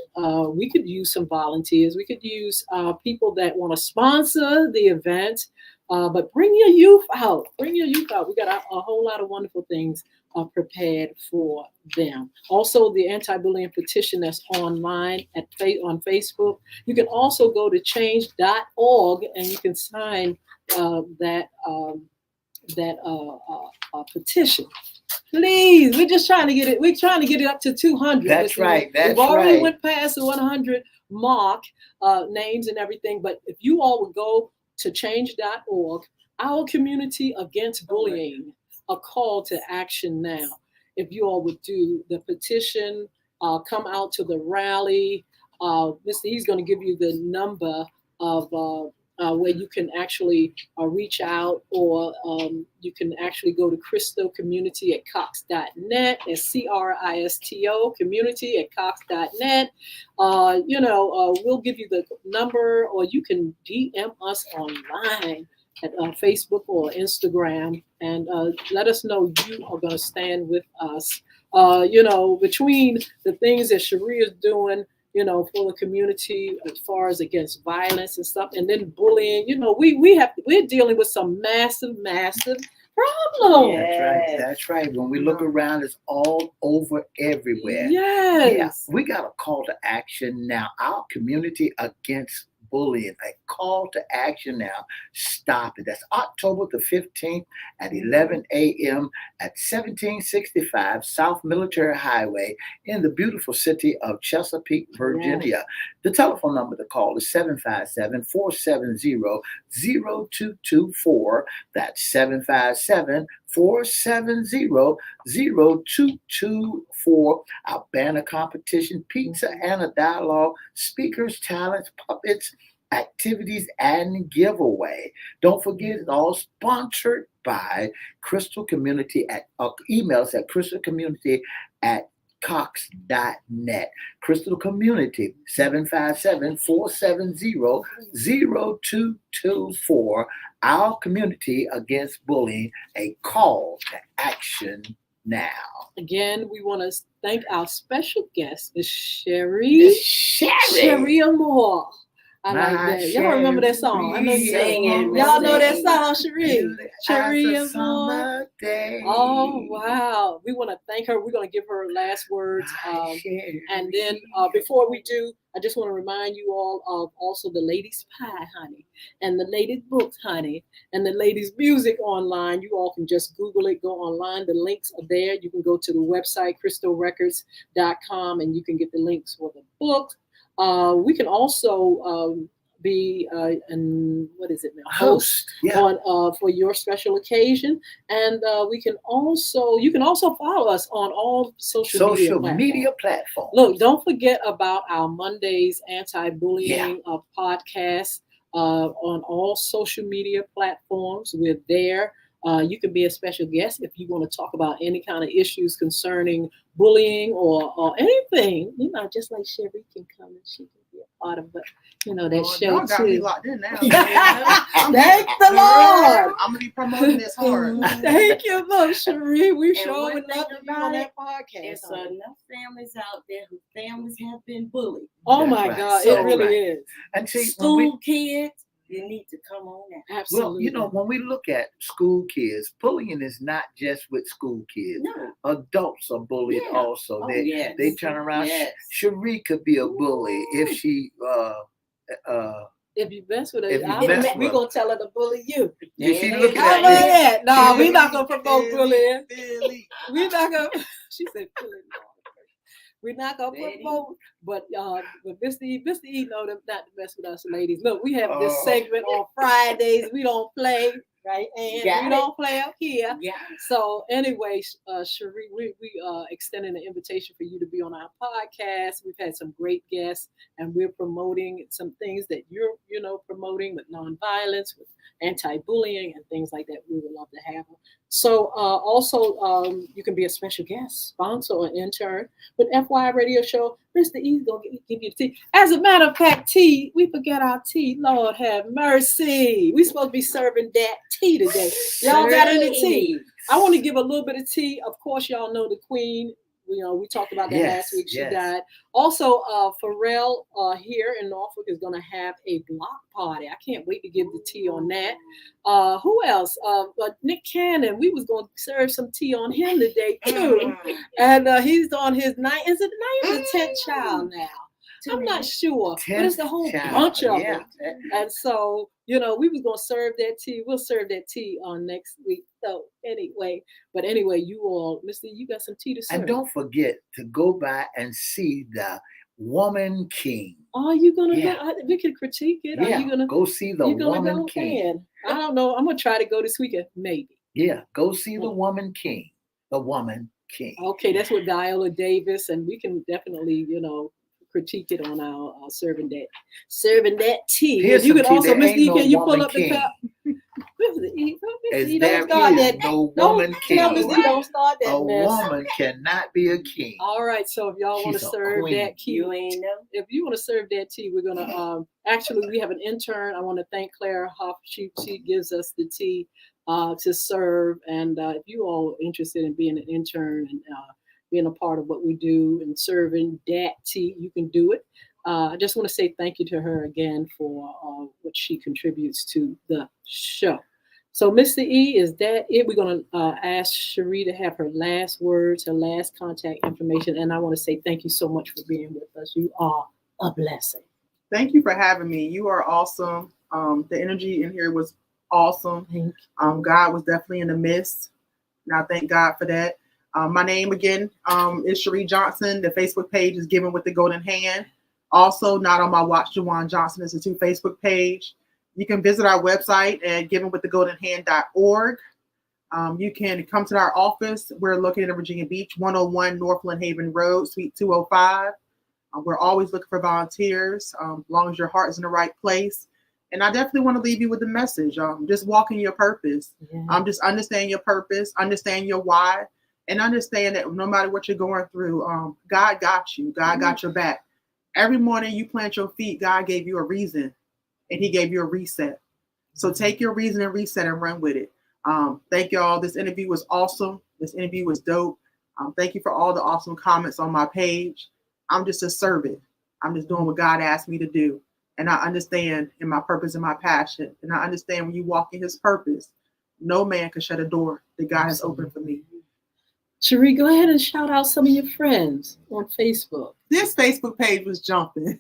We could use some volunteers. We could use people that want to sponsor the event. But bring your youth out. Bring your youth out. We got a whole lot of wonderful things prepared for them. Also, the anti-bullying petition that's online on Facebook. You can also go to change.org and you can sign that petition. Please, we're just trying to get it. We're trying to get it up to 200. That's right. We've already went past the 100 mark, names and everything. But if you all would go to change.org, our community against bullying, a call to action now. If you all would do the petition, come out to the rally. He's going to give you the number of where you can actually reach out, or you can actually go to Cristo Community at Cox.net. It's CRISTO Community at Cox.net. We'll give you the number, or you can DM us online at Facebook or Instagram, and let us know you are going to stand with us. Between the things that Cherie is doing, for the community as far as against violence and stuff, and then bullying, we're dealing with some massive problems. Yes. That's right. When we look around, it's all over everywhere. Yes. Yeah, we got a call to action now. Our community against bullying, a call to action now. Stop it. That's October the 15th at 11 a.m. at 1765 South Military Highway in the beautiful city of Chesapeake, Virginia. Yeah. The telephone number to call is 757-470-0224. That's 757-470-0224. Our banner competition, pizza and a dialogue, speakers, talents, puppets, activities, and giveaway. Don't forget, it's all sponsored by Crystal Community emails at crystalcommunity@cox.net. Crystal Community, 757-470-0224. Our community against bullying, a call to action now. Again, we want to thank our special guest, Miss Cherie Moore. I like that. Y'all remember that song? I know you sing it. Y'all know that song, Cherie Moore. Oh, wow. We want to thank her. We're going to give her last words. And then before we do, I just want to remind you all of also the Ladies Pie, honey, and the Ladies Books, honey, and the Ladies Music online. You all can just Google it, go online. The links are there. You can go to the website, crystalrecords.com, and you can get the links for the book. We can also be host on for your special occasion, and you can also follow us on all social media platforms. Look, don't forget about our Mondays anti-bullying podcast on all social media platforms. We're there. You can be a special guest if you want to talk about any kind of issues concerning bullying or anything. Just like Cherie can come and she can be a part of that show got too. Me locked in now. Thank the Lord. I'm gonna be promoting this hard. Thank you, Lord, Cherie. We sure would love to be on that podcast. There's enough families out there whose families have been bullied. Oh my God, it really is. And see, school kids, you need to come on now. Absolutely. Well, when we look at school kids, bullying is not just with school kids. No. Adults are bullied also. Oh, they turn around. Yes. Cherie could be a bully if she if you mess with her, we're going to tell her to bully you. If she How looking about at that? No, we're not going to promote bullying. We're not going to. She said bullying. We're not gonna Ready? promote, but Mr. E know them not to mess with us ladies. Look, we have this segment on Fridays. We don't play, right? And Got we it. don't play up here. Yeah. So anyway, Cherie, we extending an invitation for you to be on our podcast. We've had some great guests, and we're promoting some things that you're promoting with nonviolence, with anti-bullying, and things like that. We would love to have them. So also, you can be a special guest, sponsor, or intern with FY Radio Show. Mr. E's gonna give you the tea. As a matter of fact, tea, we forget our tea. Lord have mercy. We supposed to be serving that tea today. Y'all got any tea? I want to give a little bit of tea. Of course, y'all know the Queen. We talked about that last week. She died. Also, Pharrell here in Norfolk is going to have a block party. I can't wait to give the tea on that. Who else? Nick Cannon. We was going to serve some tea on him today too. And he's on his ninth. Is it ninth or 10th child now? I'm not sure. But it's a whole bunch of them. And so, we was going to serve that tea. We'll serve that tea on next week. So anyway, you all, Mr. You got some tea to serve. And don't forget to go by and see the Woman King. Are you going to go? We can critique it. Yeah, Are you gonna go see the Woman King. Man, I don't know. I'm going to try to go this weekend, maybe. Yeah, go see the Woman King. The Woman King. Okay, that's with Viola Davis, and we can definitely, critique it on our serving that tea. Here's you some can tea. also, There Mr. ain't E, no can you woman pull up king. the cup? Mr. E, There don't is start that. no woman king. Mr. E, don't start that A mess. woman cannot be a king. All right, so if y'all want to She's a serve queen. that tea, if you want to serve that tea, we're gonna actually we have an intern. I want to thank Clara Huff. She gives us the tea to serve, and if you all are interested in being an intern and being a part of what we do and serving that tea, you can do it. I just want to say thank you to her again for what she contributes to the show. So, Mr. E, is that it? We're going to ask Cherie to have her last words, her last contact information. And I want to say thank you so much for being with us. You are a blessing. Thank you for having me. You are awesome. The energy in here was awesome. Thank you. God was definitely in the midst. And I thank God for that. My name again is Cherie Johnson. The Facebook page is Given with the Golden Hand. Also, Not on My Watch, Jawan Johnson Institute Facebook page. You can visit our website at givenwiththegoldenhand.org. You can come to our office. We're located in Virginia Beach, 101 Northland Haven Road, Suite 205. We're always looking for volunteers, as long as your heart is in the right place. And I definitely want to leave you with a message. Just walk in your purpose. Just understand your purpose, understand your why, and understand that no matter what you're going through, God got you. God got your back. Every morning you plant your feet, God gave you a reason, and he gave you a reset. So take your reason and reset and run with it. Thank y'all. This interview was awesome. This interview was dope. Thank you for all the awesome comments on my page. I'm just a servant. I'm just doing what God asked me to do. And I understand in my purpose and my passion. And I understand when you walk in his purpose, no man can shut a door that God has opened for me. Cherie, go ahead and shout out some of your friends on Facebook. This Facebook page was jumping.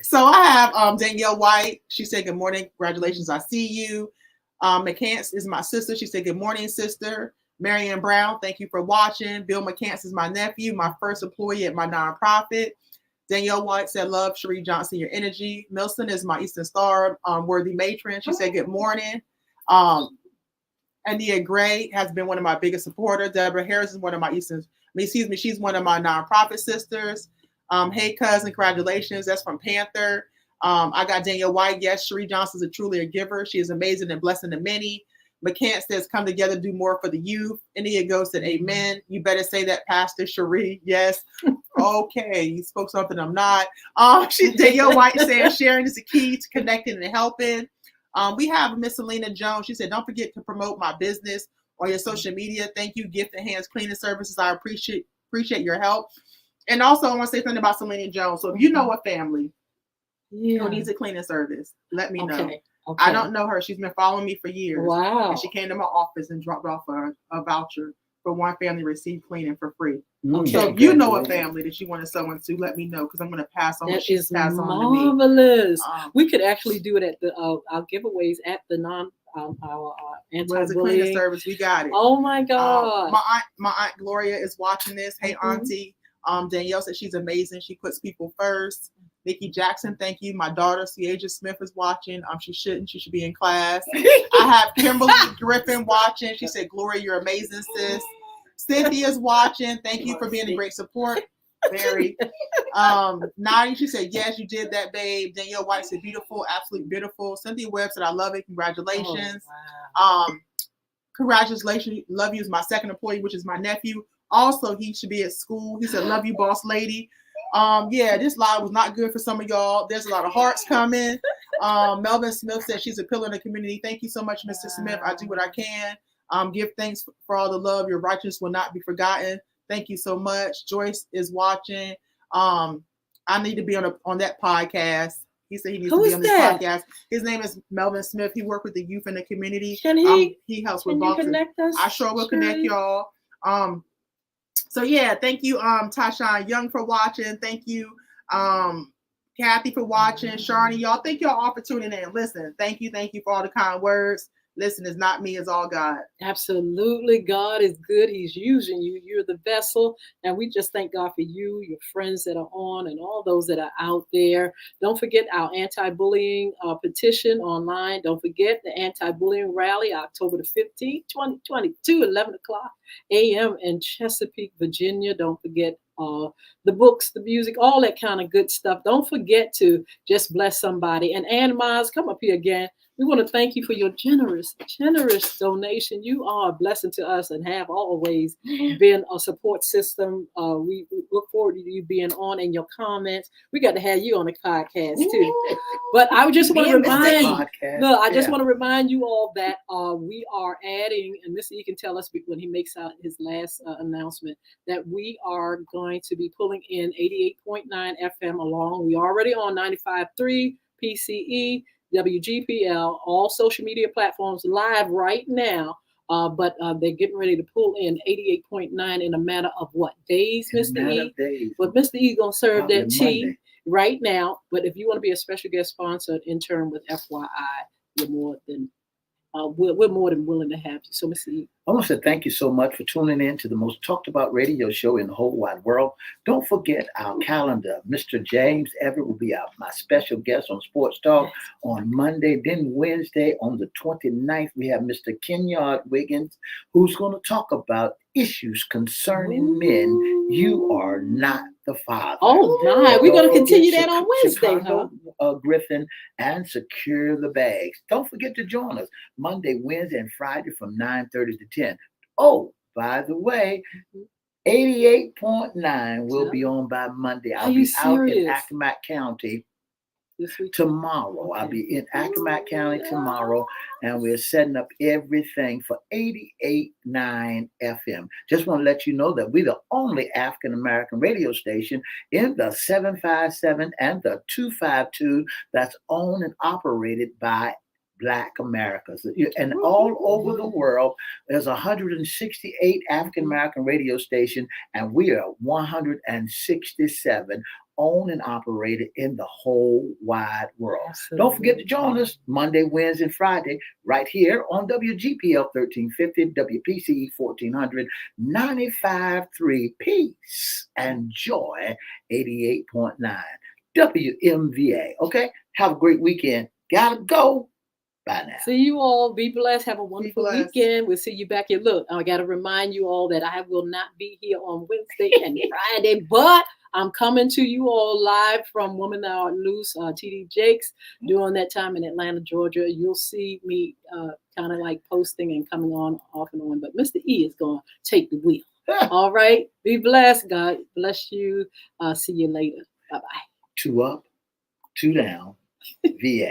So I have Danielle White. She said, good morning. Congratulations. I see you. McCants is my sister. She said, good morning, sister. Marianne Brown, thank you for watching. Bill McCants is my nephew, my first employee at my nonprofit. Danielle White said, love Cherie Johnson, your energy. Milson is my Eastern Star worthy matron. She said, good morning. Ania Gray has been one of my biggest supporters. Deborah Harris is one of my she's one of my nonprofit sisters. Hey, cousin, congratulations. That's from Panther. I got Danielle White. Yes, Cherie Johnson is truly a giver. She is amazing and blessing to many. McCants says, come together, do more for the youth. Ania Ghost said, amen. You better say that, Pastor Cherie. Yes. Okay. You spoke something I'm not. Danielle White said, sharing is the key to connecting and helping. We have Miss Selena Jones. She said, don't forget to promote my business on your social media. Thank you, Gift and Hands Cleaning Services. I appreciate your help. And also, I want to say something about Selena Jones. So if you know a family who needs a cleaning service, let me know. Okay. I don't know her. She's been following me for years. Wow. And she came to my office and dropped off a voucher for one family to receive cleaning for free. Okay. So if you know a family that you want to sow into, let me know, because I'm going to pass on what she's passed on to me. Marvelous. We could actually do it at the our giveaways at the our Where's the cleaning anti-bullying service? We got it. Oh my God. My aunt Gloria is watching this. Hey, auntie. Danielle said she's amazing. She puts people first. Nikki Jackson, thank you. My daughter, Ciaja Smith, is watching. She shouldn't. She should be in class. I have Kimberly Griffin watching. She said, Gloria, you're amazing, sis. Cynthia's watching. Thank you for being a great support. Very. Nadia, she said, yes, you did that, babe. Danielle White said, beautiful, absolutely beautiful. Cynthia Webb said, I love it. Congratulations. Oh, wow. Congratulations. Love you is my second employee, which is my nephew. Also, he should be at school. He said, love you, boss lady. Yeah, this live was not good for some of y'all. There's a lot of hearts coming. Melvin Smith said she's a pillar in the community. Thank you so much, Mr. Smith. I do what I can. Give thanks for all the love. Your righteousness will not be forgotten. Thank you so much. Joyce is watching. I need to be on that podcast. He said he needs to be on this podcast. His name is Melvin Smith. He worked with the youth in the community. Can he helps with boxing. Connect us? I sure will connect y'all. So yeah, thank you, Tashawn Young for watching. Thank you, Kathy for watching. Sharni, y'all. Thank y'all all for tuning in. Listen, thank you for all the kind words. Listen, it's not me, it's all God. Absolutely. God is good. He's using you. You're the vessel. And we just thank God for you, your friends that are on, and all those that are out there. Don't forget our anti-bullying petition online. Don't forget the anti-bullying rally, October the 15th, 2022, 11 o'clock a.m. in Chesapeake, Virginia. Don't forget the books, the music, all that kind of good stuff. Don't forget to just bless somebody. And Ann Miles, come up here again. We want to thank you for your generous donation. You are a blessing to us and have always been a support system. We look forward to you being on and your comments. We got to have you on the podcast too. But I just want to remind you all that we are adding, and Mr. E can tell us when he makes out his last announcement, that we are going to be pulling in 88.9 FM along. We already on 95.3 PCE. WGPL, all social media platforms live right now, but they're getting ready to pull in 88.9 in a matter of what, days, Mr. E? Days. But Mr. E going to serve Probably that tea Monday. right now. But if you want to be a special guest sponsor, intern with FYI, we're more than willing to have you. So, Mr. E. I want to say thank you so much for tuning in to the most talked about radio show in the whole wide world. Don't forget our calendar. Mr. James Everett will be my special guest on Sports Talk on Monday. Then Wednesday on the 29th, we have Mr. Kenyard Wiggins, who's going to talk about issues concerning men. You are not the father. Oh, my. We're going to continue that on Wednesday, Griffin and Secure the Bags. Don't forget to join us Monday, Wednesday, and Friday from 9:30 to 10. Oh, by the way, 88.9 will be on by Monday. I'll be out in Accomack County tomorrow. I'll be in Accomack County tomorrow, and we're setting up everything for 88.9 FM. Just want to let you know that we're the only African-American radio station in the 757 and the 252 that's owned and operated by Black Americans. And all over the world, there's 168 African-American radio stations, and we are 167 owned and operated in the whole wide world. Absolutely. Don't forget to join us Monday, Wednesday, and Friday right here on WGPL 1350, WPCE 1400, 95.3 Peace and Joy 88.9 WMVA. Okay, have a great weekend. Gotta go. Bye now. See you all. Be blessed. Have a wonderful weekend. We'll see you back here. Look, I got to remind you all that I will not be here on Wednesday and Friday, but I'm coming to you all live from Women That Are Loose, TD Jakes, during that time in Atlanta, Georgia. You'll see me kind of like posting and coming on off and on, but Mr. E is going to take the wheel. All right. Be blessed. God bless you. See you later. Bye-bye. 2 up, 2 down, VA.